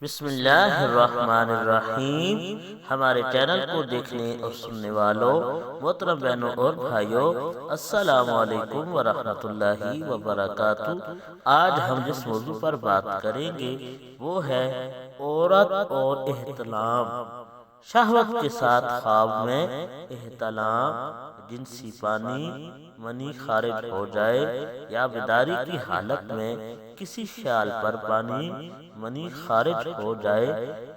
بسم اللہ الرحمن الرحیم۔ ہمارے چینل کو دیکھنے اور سننے والوں محترم بہنوں اور بھائیوں، السلام علیکم ورحمۃ اللہ وبرکاتہ۔ آج ہم جس موضوع پر بات کریں گے وہ ہے عورت اور احتلام۔ شہوت کے ساتھ خواب میں احتلام، جنسی منی خارج ہو جائے یا بیداری کی حالت میں کسی خیال پر منی خارج ہو جائے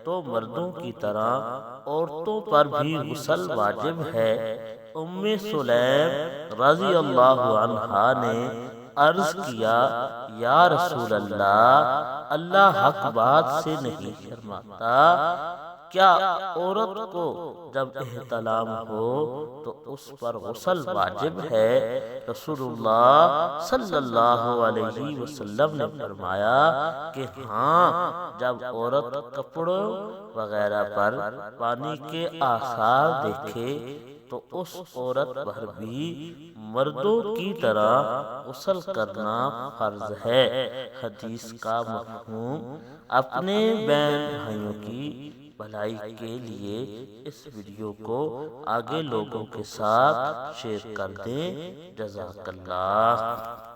تو مردوں کی طرح عورتوں پر بھی غسل واجب ہے۔ ام سلیم رضی اللہ عنہا نے عرض کیا، یا رسول اللہ، اللہ حق بات سے نہیں شرماتا، کیا عورت کو جب احتلام ہو تو اس پر غسل واجب ہے؟ رسول اللہ صلی اللہ علیہ وسلم نے فرمایا کہ ہاں، جب عورت کپڑوں وغیرہ پر پانی کے آثار دیکھے تو اس عورت پر بھی مردوں کی طرح غسل کرنا فرض ہے۔ حدیث کا مفہوم اپنے بہن بھائیوں کی بھلائی کے لیے اس ویڈیو کو آگے لوگوں کے ساتھ شیئر کر دیں۔ جزاک اللہ۔